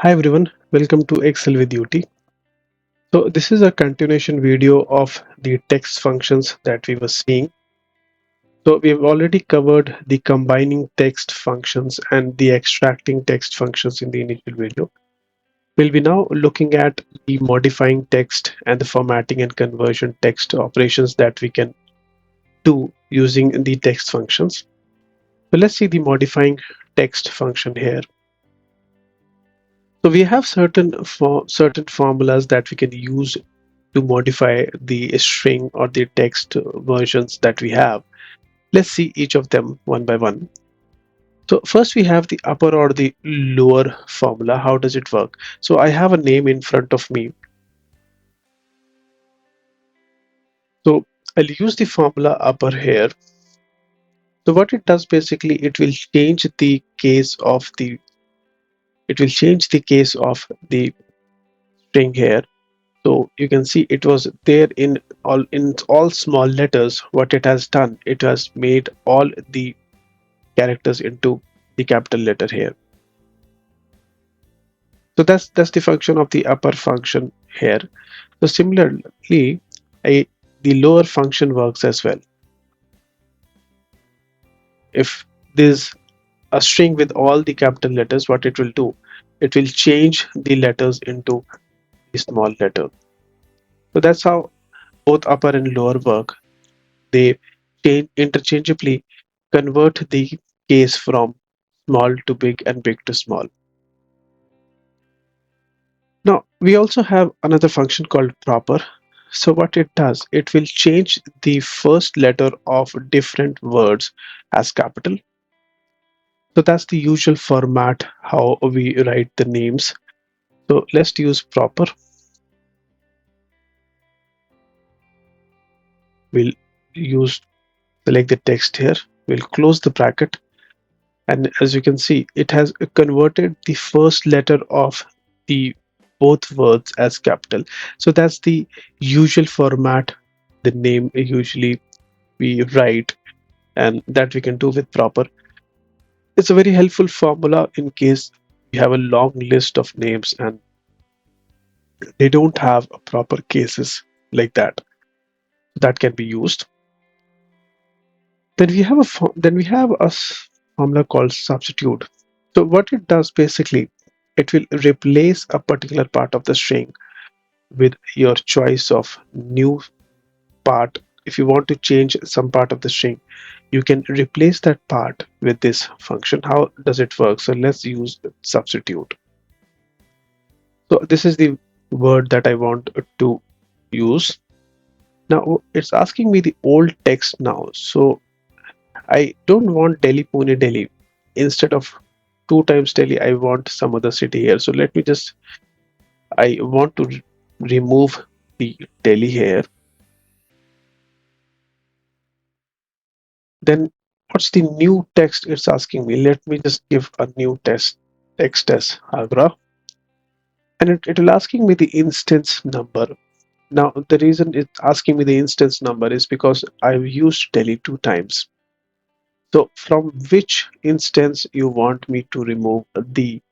Hi everyone, welcome to Excel with UT. So this is a continuation video of the text functions that we were seeing. So we've already covered the combining text functions and the extracting text functions in the initial video. We'll be now looking at the modifying text and the formatting and conversion text operations that we can do using the text functions. So let's see the modifying text function here. So we have certain formulas that we can use to modify the string or the text versions that we have. Let's see each of them one by one. So first we have the upper or the lower formula. How does it work? So I have a name in front of me. So I'll use the formula upper here. So what it does basically, it will change the case of the string here. So you can see it was there in all small letters. What it has done, it has made all the characters into the capital letter here. So that's the function of the upper function here. So similarly, the lower function works as well. If there's a string with all the capital letters, what it will do, it will change the letters into the small letter. So that's how both upper and lower work. They change interchangeably, convert the case from small to big and big to small. Now, we also have another function called proper. So what it does, it will change the first letter of different words as capital. So that's the usual format how we write the names. So let's use proper. We'll use select the text here. We'll close the bracket. And as you can see, it has converted the first letter of the both words as capital. So that's the usual format, the name usually we write, and that we can do with proper. It's a very helpful formula in case you have a long list of names and they don't have a proper cases like that. That can be used. Then we have formula called substitute. So what it does basically, it will replace a particular part of the string with your choice of new part. If you want to change some part of the string, you can replace that part with this function. How does it work? So let's use substitute. So this is the word that I want to use. Now it's asking me the old text now. So I don't want Delhi, Pune, Delhi. Instead of two times Delhi, I want some other city here. So let me just, I want to remove the Delhi here. Then what's the new text it's asking me? Let me just give a new text as Agra. And it will asking me the instance number. Now, the reason it's asking me the instance number is because I've used Delhi two times. So from which instance you want me to remove the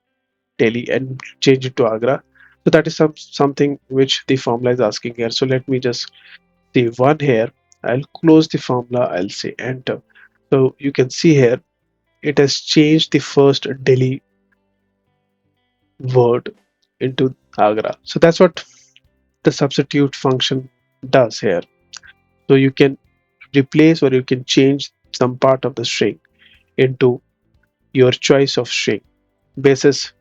Delhi and change it to Agra? So that is something which the formula is asking here. So let me just say one here. I'll close the formula. I'll say enter. So you can see here, it has changed the first Delhi word into Agra. So that's what the substitute function does here. So you can replace or you can change some part of the string into your choice of string basis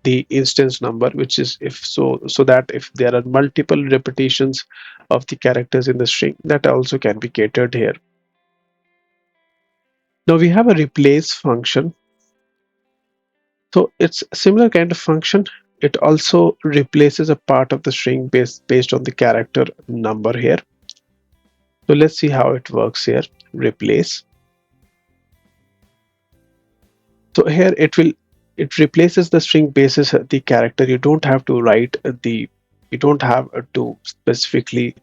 the instance number, which is so that if there are multiple repetitions of the characters in the string, that also can be catered here. Now we have a replace function. So it's a similar kind of function. It also replaces a part of the string based on the character number here. So let's see how it works here. Replace. So here it replaces the string basis the character. You don't have to write the you don't have to specifically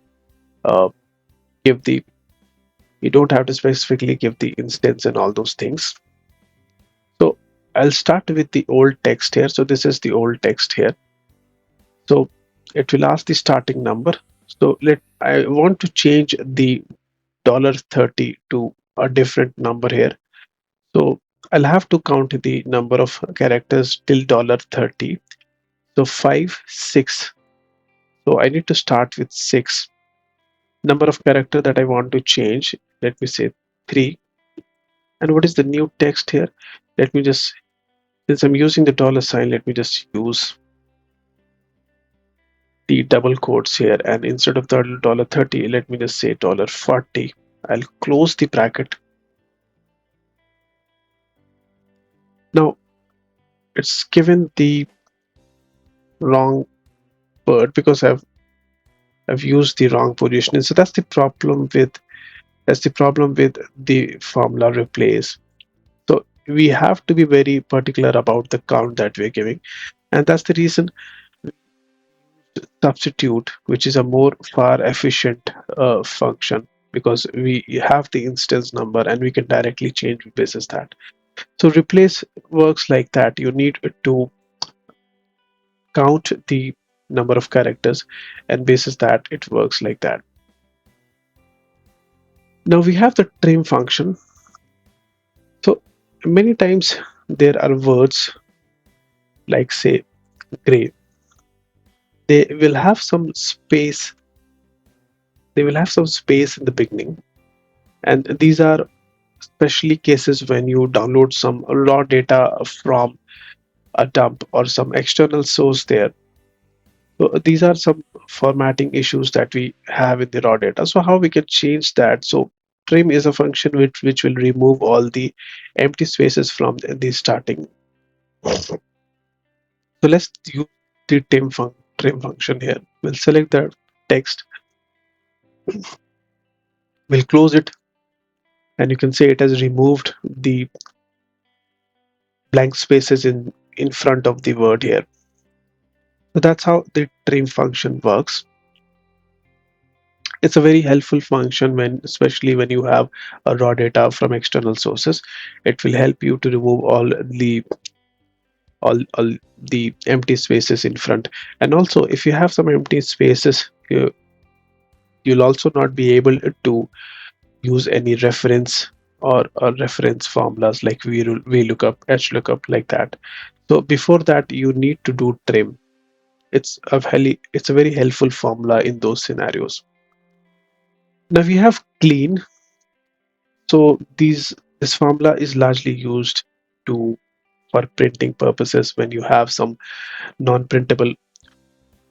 uh, give the you don't have to specifically give the instance and all those things. So I'll start with the old text here. So this is the old text here. So it will ask the starting number. So I want to change the $30 to a different number here. So I'll have to count the number of characters till $30. So 5, 6. So I need to start with 6. Number of character that I want to change, let me say 3. And what is the new text here? Let me just, since I'm using the dollar sign, let me just use the double quotes here, and instead of the $30, let me just say $40. I'll close the bracket. Now it's given the wrong word because I've used the wrong positioning. So that's the problem with the formula replace. So we have to be very particular about the count that we're giving, and that's the reason substitute, which is a more far efficient function, because we have the instance number and we can directly change basis that. So replace works like that. You need to count the number of characters, and basis that it works like that. Now we have the trim function. So many times there are words like say gray. They will have some space. They will have some space in the beginning, and these are especially cases when you download some raw data from a dump or some external source there. So these are some formatting issues that we have in the raw data. So how we can change that? So trim is a function which will remove all the empty spaces from the starting. So let's use the trim function here. We'll select the text, we'll close it, and you can see it has removed the blank spaces in front of the word here. So that's how the trim function works. It's a very helpful function especially when you have a raw data from external sources. It will help you to remove all the empty spaces in front. And also, if you have some empty spaces, you'll also not be able to use any reference or reference formulas like VLOOKUP, HLOOKUP, like that. So before that, you need to do trim. It's a very helpful formula in those scenarios. Now we have clean. So this formula is largely used to for printing purposes when you have some non-printable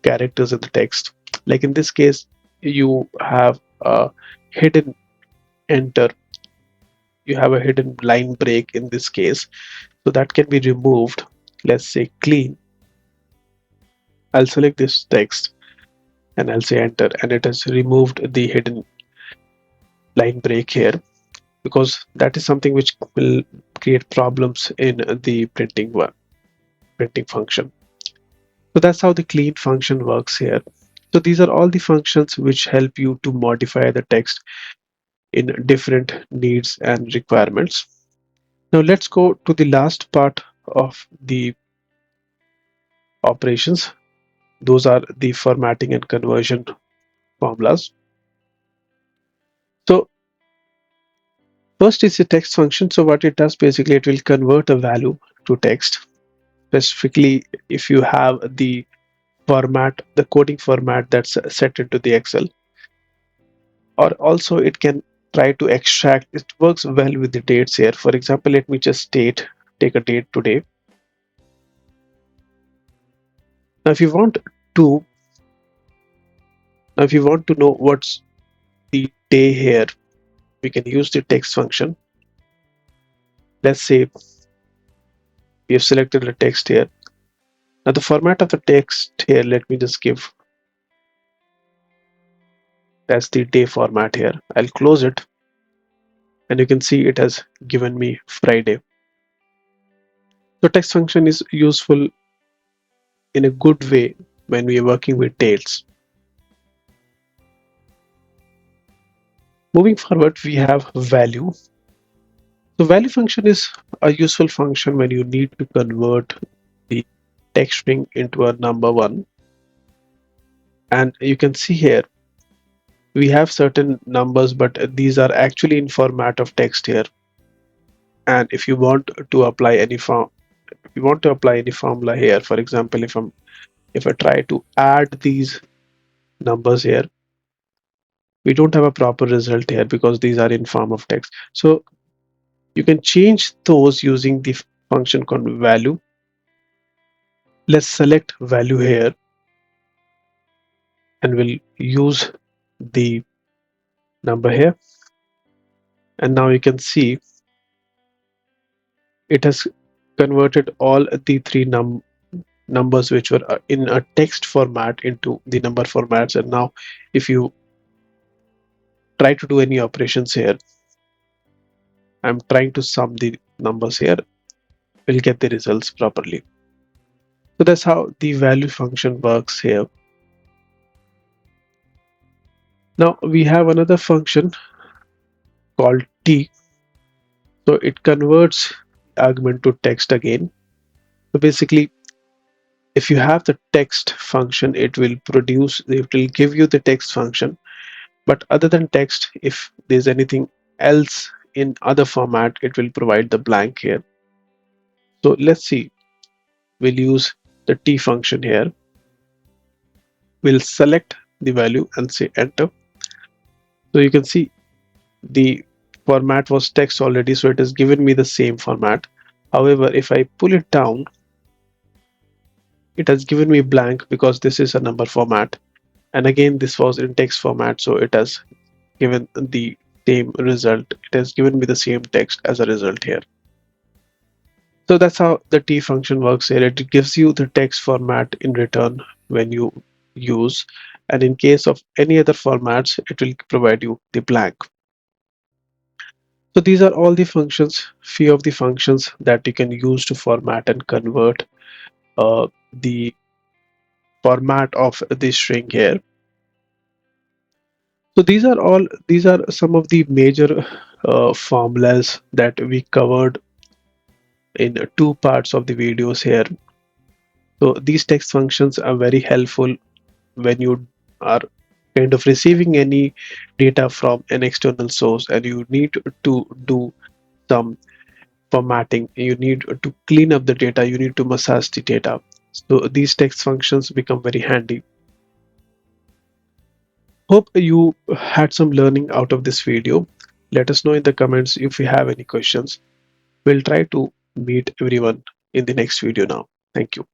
characters in the text. Like in this case, you have a hidden enter, you have a hidden line break in this case. So that can be removed. Let's say clean. I'll select this text and I'll say enter, and it has removed the hidden line break here, because that is something which will create problems in the printing function. So that's how the clean function works here. So these are all the functions which help you to modify the text in different needs and requirements. Now let's go to the last part of the operations. Those are the formatting and conversion formulas. So first is the text function. So what it does, basically it will convert a value to text. Specifically, if you have the coding format that's set into the Excel, or also it can try to extract. It works well with the dates here. For example, let me just take a date today. Now if you want to if you want to know what's the day here, we can use the text function. Let's say we have selected the text here. Now the format of the text here, let me just give, that's the day format here. I'll close it, and you can see it has given me Friday. So text function is useful in a good way when we are working with dates. Moving forward, we have value. So value function is a useful function when you need to convert the text string into a number one. And you can see here we have certain numbers, but these are actually in format of text here. And if you want to apply any formula here, for example, if I try to add these numbers here, we don't have a proper result here because these are in form of text. So you can change those using the function called value. Let's select value here and we'll use the number here. And now you can see it has converted all the three numbers which were in a text format into the number formats. And now if you try to do any operations here, I'm trying to sum the numbers here, we'll get the results properly. So that's how the value function works here. Now we have another function called t. So it converts argument to text again. So basically, if you have the text function, it will give you the text function. But other than text, if there's anything else in other format, it will provide the blank here. So let's see, we'll use the t function here. We'll select the value and say enter. So you can see the format was text already, so it has given me the same format. However, if I pull it down, it has given me blank because this is a number format. And again, this was in text format, so it has given the same result. It has given me the same text as a result here. So that's how the t function works here. It gives you the text format in return when you use, and in case of any other formats, it will provide you the blank. So these are all the functions, few of the functions that you can use to format and convert the format of the string here. So these are some of the major formulas that we covered in two parts of the videos here. So these text functions are very helpful when you are kind of receiving any data from an external source and you need to do some formatting, you need to clean up the data, you need to massage the data. So these text functions become very handy. Hope you had some learning out of this video. Let us know in the comments if you have any questions. We'll try to meet everyone in the next video now. Thank you.